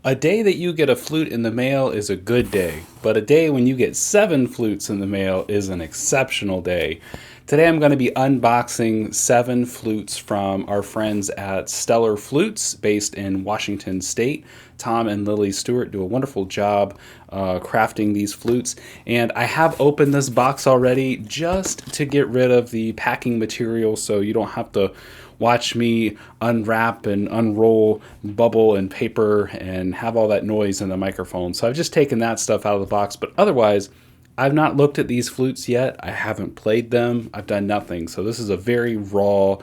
A day that you get a flute in the mail is a good day, but a day when you get 7 flutes in the mail is an exceptional day. Today I'm going to be unboxing 7 flutes from our friends at Stellar Flutes based in Washington State. Tom and Lily Stewart do a wonderful job crafting these flutes, and I have opened this box already just to get rid of the packing material so you don't have to watch me unwrap and unroll bubble and paper and have all that noise in the microphone. So I've just taken that stuff out of the box, but otherwise I've not looked at these flutes yet. I haven't played them. I've done nothing. So this is a very raw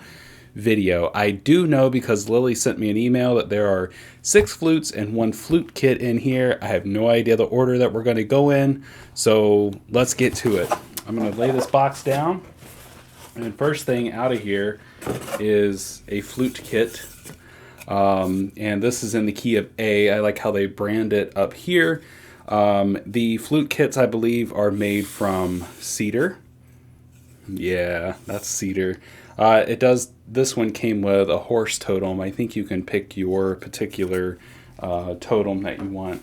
video. I do know because Lily sent me an email that there are 6 flutes and 1 flute kit in here. I have no idea the order that we're going to go in. So let's get to it. I'm going to lay this box down. And first thing out of here is a flute kit. And this is in the key of A. I like how they brand it up here. The flute kits, I believe, are made from Cedar. Yeah, that's Cedar. This one came with a horse totem. I think you can pick your particular totem that you want.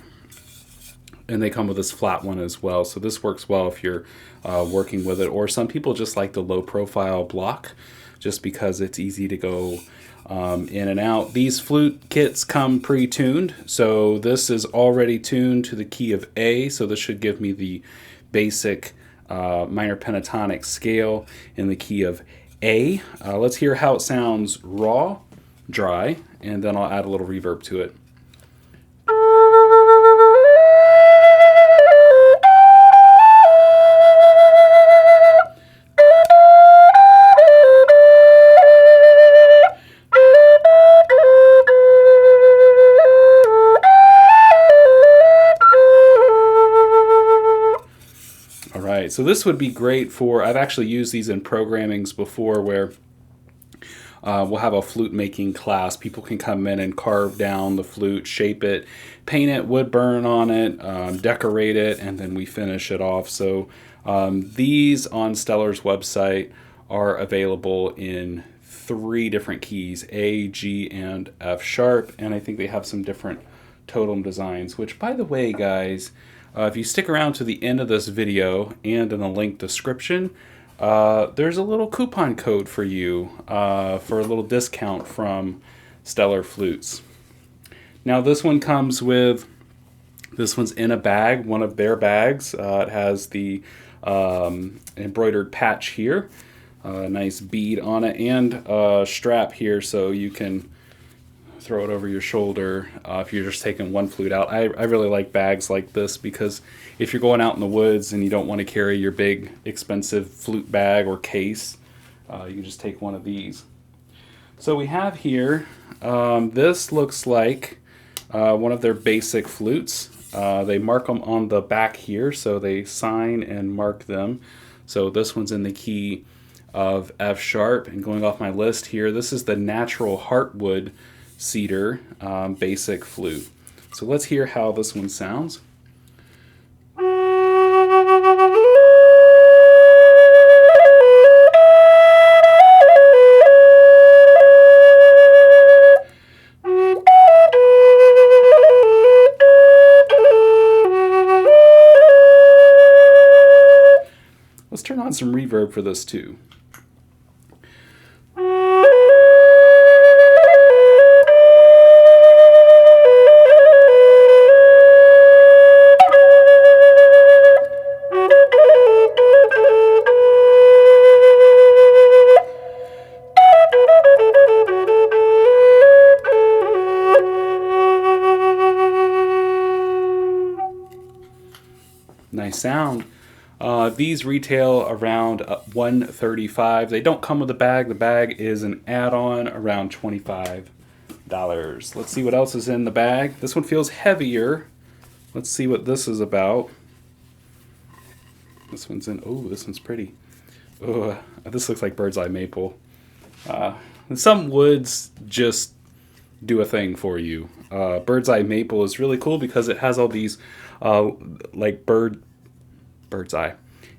And they come with this flat one as well. So this works well if you're working with it. Or some people just like the low profile block just because it's easy to go in and out. These flute kits come pre-tuned. So this is already tuned to the key of A. So this should give me the basic minor pentatonic scale in the key of A. Let's hear how it sounds raw, dry, and then I'll add a little reverb to it. So this would be great for, I've actually used these in programmings before where we'll have a flute making class. People can come in and carve down the flute, shape it, paint it, wood burn on it, decorate it, and then we finish it off. So these on Stellar's website are available in 3 different keys, A, G, and F sharp. And I think they have some different totem designs, which, by the way, guys, if you stick around to the end of this video and in the link description, there's a little coupon code for you for a little discount from Stellar Flutes. Now this one comes with, this one's in a bag, one of their bags. It has the embroidered patch here, a nice bead on it, and a strap here so you can throw it over your shoulder if you're just taking one flute out. I really like bags like this because if you're going out in the woods and you don't want to carry your big expensive flute bag or case, you can just take one of these. So we have here, this looks like one of their basic flutes. They mark them on the back here, so they sign and mark them. So this one's in the key of F sharp, and going off my list here, this is the natural Heartwood Cedar basic flute. So let's hear how this one sounds. Let's turn on some reverb for this too. Nice sound. These retail around $135. They don't come with a bag. The bag is an add-on around $25. Let's see what else is in the bag. This one feels heavier. Let's see what this is about. This one's in, oh, this one's pretty. Oh, this looks like Birdseye maple. Some woods just do a thing for you. Birdseye maple is really cool because it has all these like Birdseye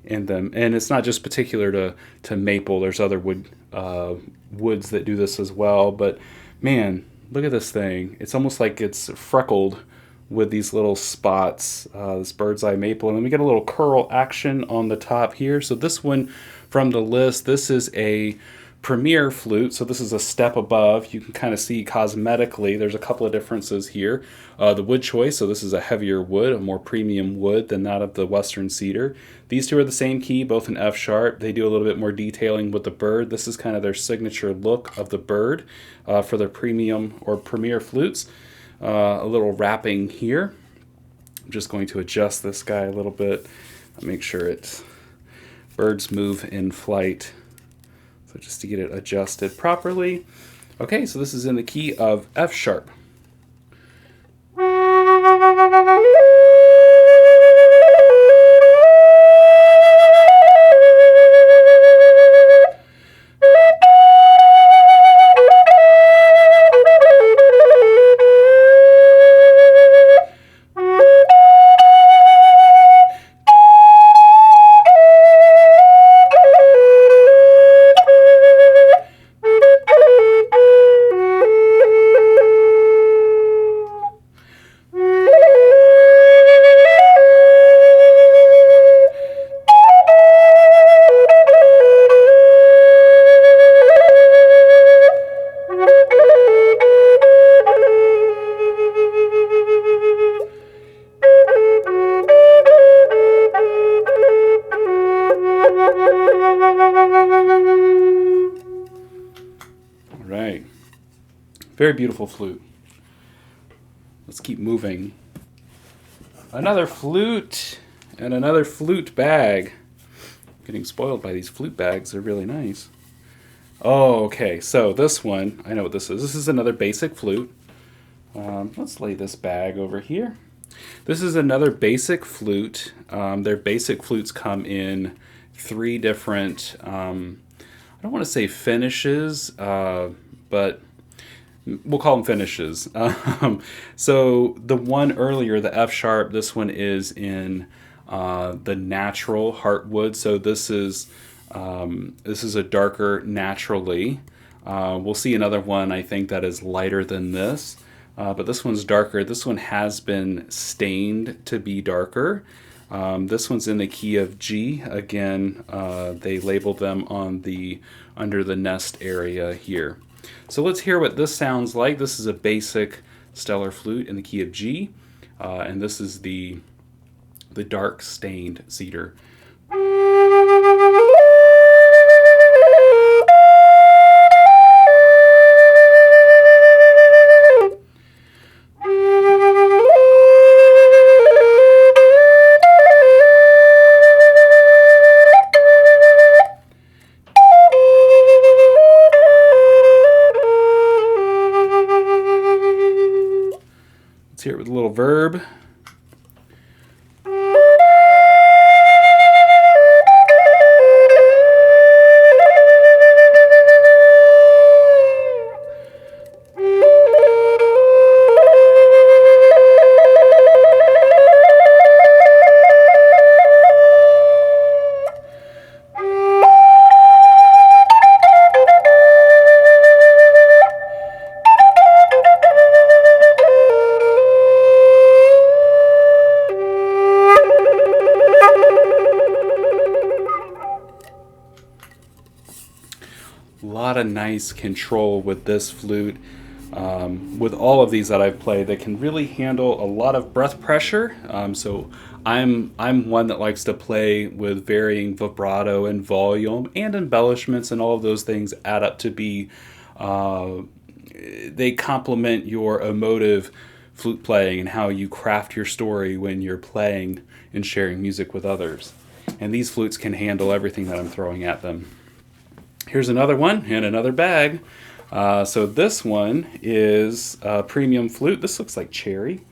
in them, and it's not just particular to maple. There's other woods that do this as well. But man, look at this thing. It's almost like it's freckled with these little spots, this Birdseye maple, and then we get a little curl action on the top here. So this one from the list, this is a Premier flute, so this is a step above. You can kind of see cosmetically there's a couple of differences here. The wood choice, so this is a heavier wood, a more premium wood than that of the Western Cedar. These two are the same key, both in F sharp. They do a little bit more detailing with the bird. This is kind of their signature look of the bird for their premium or Premier flutes. A little wrapping here. I'm just going to adjust this guy a little bit. Make sure birds move in flight. So just to get it adjusted properly. Okay, so this is in the key of F sharp. Right. Very beautiful flute. Let's keep moving. Another flute and another flute bag. I'm getting spoiled by these flute bags. They're really nice. Oh, okay. So this one, I know what this is. This is another basic flute. Let's lay this bag over here. This is another basic flute. Their basic flutes come in 3 different, I don't want to say finishes, but we'll call them finishes. So the one earlier, the F sharp, this one is in the natural Heartwood. So this is a darker naturally. We'll see another one, I think, that is lighter than this. But this one's darker. This one has been stained to be darker. This one's in the key of G. Again, they labeled them on the under the nest area here. So let's hear what this sounds like. This is a basic Stellar Flute in the key of G, and this is the dark stained cedar. Let's hear it with a little verb. A lot of nice control with this flute. With all of these that I've played, they can really handle a lot of breath pressure. So I'm one that likes to play with varying vibrato and volume and embellishments, and all of those things add up to be they complement your emotive flute playing and how you craft your story when you're playing and sharing music with others. And these flutes can handle everything that I'm throwing at them. Here's another one and another bag. So this one is a premium flute. This looks like cherry.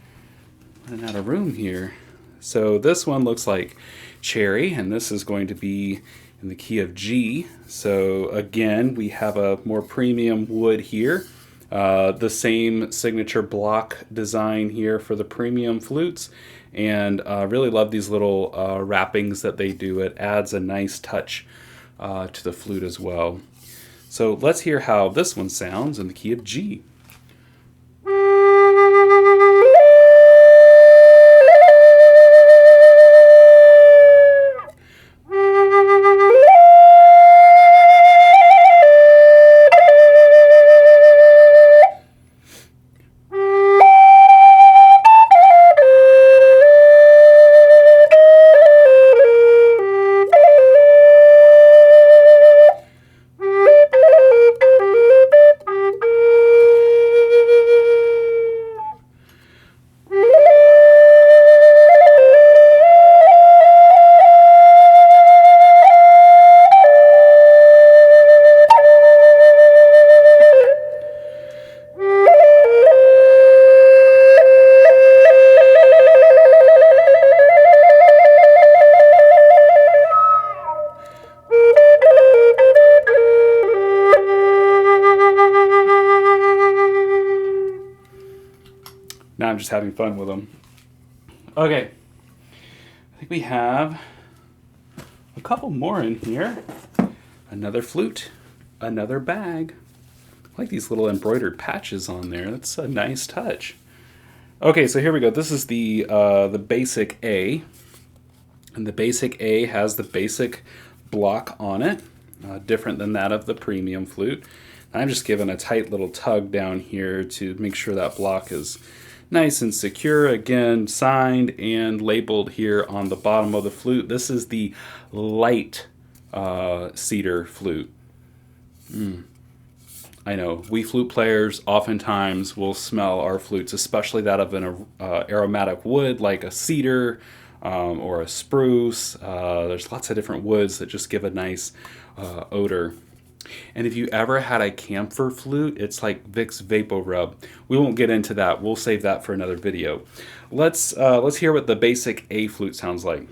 Running out of room here. So this one looks like cherry, and this is going to be in the key of G. So again, we have a more premium wood here. The same signature block design here for the premium flutes, and really love these little wrappings that they do. It adds a nice touch to the flute as well. So let's hear how this one sounds in the key of G. I'm just having fun with them. Okay, I think we have a couple more in here. Another flute, another bag. I like these little embroidered patches on there. That's a nice touch. Okay, so here we go. This is the basic A, and the basic A has the basic block on it, different than that of the premium flute. I'm just giving a tight little tug down here to make sure that block is nice and secure. Again, signed and labeled here on the bottom of the flute. This is the light cedar flute. I know, we flute players oftentimes will smell our flutes, especially that of an aromatic wood like a cedar or a spruce. There's lots of different woods that just give a nice odor. And if you ever had a camphor flute, it's like Vicks Vapor Rub. We won't get into that. We'll save that for another video. Let's hear what the basic A flute sounds like.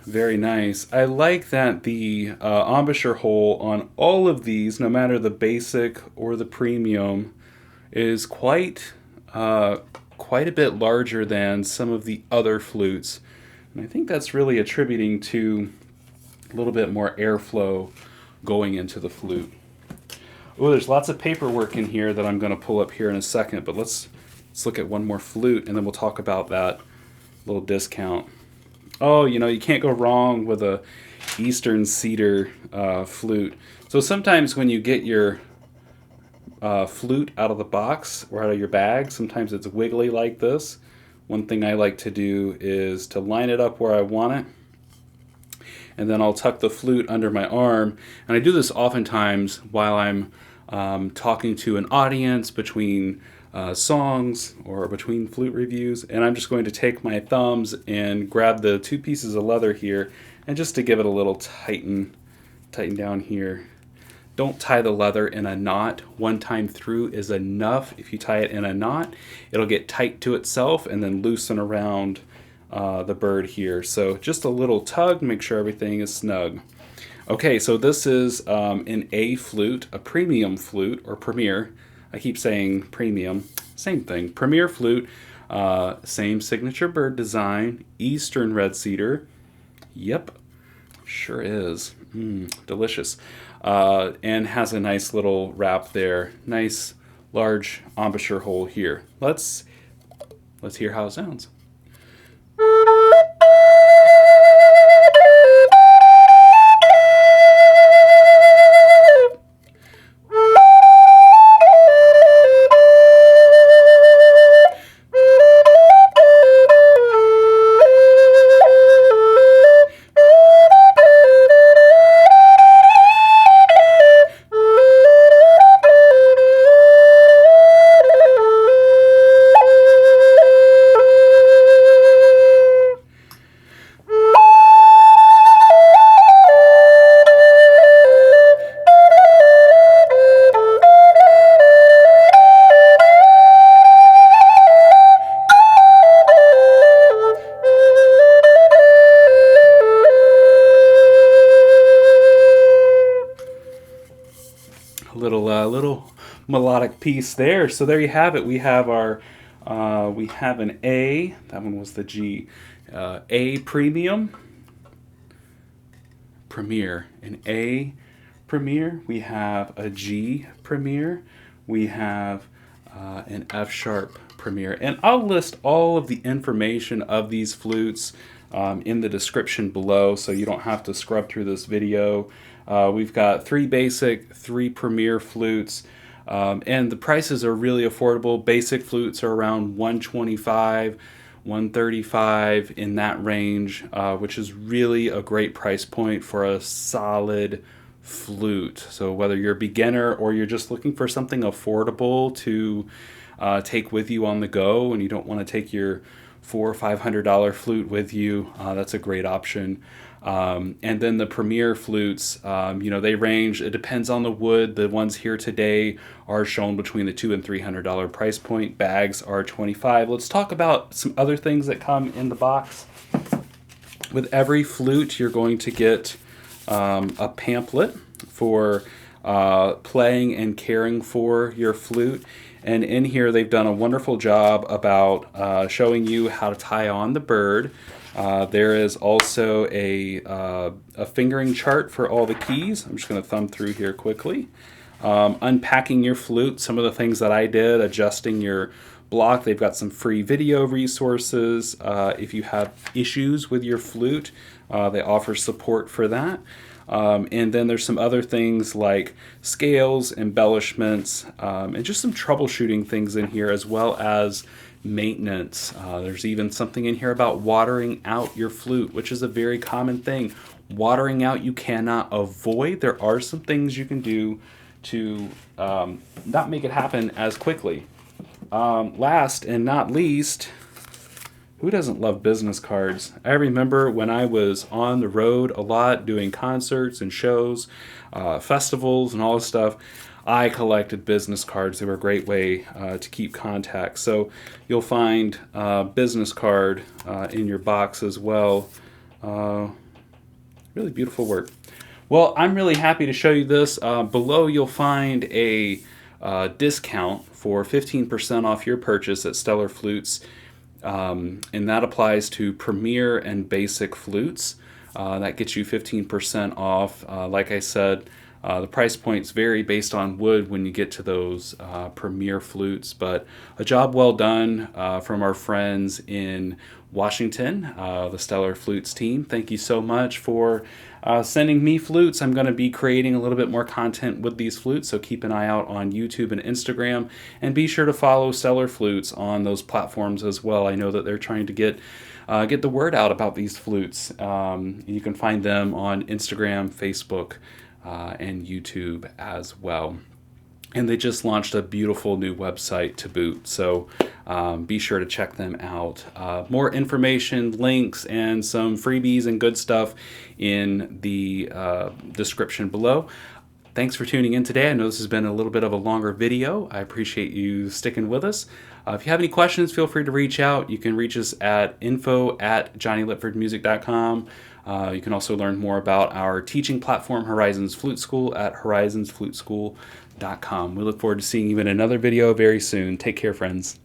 Very nice. I like that the embouchure hole on all of these, no matter the basic or the premium, is quite a bit larger than some of the other flutes. And I think that's really attributing to a little bit more airflow going into the flute. Oh, there's lots of paperwork in here that I'm going to pull up here in a second, but let's look at one more flute and then we'll talk about that little discount. Oh, you know, you can't go wrong with a Eastern Cedar flute. So sometimes when you get your flute out of the box or out of your bag, sometimes it's wiggly like this. One thing I like to do is to line it up where I want it, and then I'll tuck the flute under my arm. And I do this oftentimes while I'm talking to an audience between songs or between flute reviews, and I'm just going to take my thumbs and grab the two pieces of leather here, and just to give it a little tighten down here. Don't tie the leather in a knot. One time through is enough. If you tie it in a knot, it'll get tight to itself and then loosen around the bird here. So just a little tug, make sure everything is snug. Okay, so this is an A flute, a premium flute, or premier. I keep saying premium, same thing. Premier flute, same signature bird design, Eastern red cedar. Yep, sure is. Delicious. And has a nice little wrap there. Nice large embouchure hole here. Let's hear how it sounds. Little melodic piece there. So there you have it. We have our we have an A. That one was the G. A premium, premier. An A premier. We have a G premier. We have an F sharp premier. And I'll list all of the information of these flutes in the description below, so you don't have to scrub through this video. We've got 3 basic, 3 premier flutes, and the prices are really affordable. Basic flutes are around $125, $135, in that range, which is really a great price point for a solid flute. So whether you're a beginner or you're just looking for something affordable to take with you on the go, and you don't want to take your $400 or $500 flute with you, that's a great option. And then the premier flutes, they range, it depends on the wood. The ones here today are shown between the $200 and $300 price point. Bags are $25. Let's talk about some other things that come in the box. With every flute, you're going to get a pamphlet for playing and caring for your flute. And in here, they've done a wonderful job about showing you how to tie on the bird. There is also a fingering chart for all the keys. I'm just going to thumb through here quickly. Unpacking your flute, some of the things that I did, adjusting your block. They've got some free video resources. If you have issues with your flute, they offer support for that. And then there's some other things like scales, embellishments, and just some troubleshooting things in here, as well as maintenance. There's even something in here about watering out your flute, which is a very common thing. Watering out you cannot avoid. There are some things you can do to not make it happen as quickly. Last and not least, who doesn't love business cards? I remember when I was on the road a lot doing concerts and shows, festivals and all this stuff, I collected business cards. They were a great way to keep contact. So you'll find a business card in your box as well. Really beautiful work. Well, I'm really happy to show you this. Below you'll find a discount for 15% off your purchase at Stellar Flutes. And that applies to premier and basic flutes. That gets you 15% off. Like I said, the price points vary based on wood when you get to those premier flutes, but a job well done from our friends in Washington, the Stellar Flutes team. Thank you so much for sending me flutes. I'm going to be creating a little bit more content with these flutes, so keep an eye out on YouTube and Instagram, and be sure to follow Stellar Flutes on those platforms as well. I know that they're trying to get the word out about these flutes. You can find them on Instagram, Facebook, and YouTube as well. And they just launched a beautiful new website to boot, so be sure to check them out. More information, links, and some freebies and good stuff in the description below. Thanks for tuning in today. I know this has been a little bit of a longer video. I appreciate you sticking with us. If you have any questions, feel free to reach out. You can reach us at info@johnnylitfordmusic.com. You can also learn more about our teaching platform, Horizons Flute School, at horizonsfluteschool.com. We look forward to seeing you in another video very soon. Take care, friends.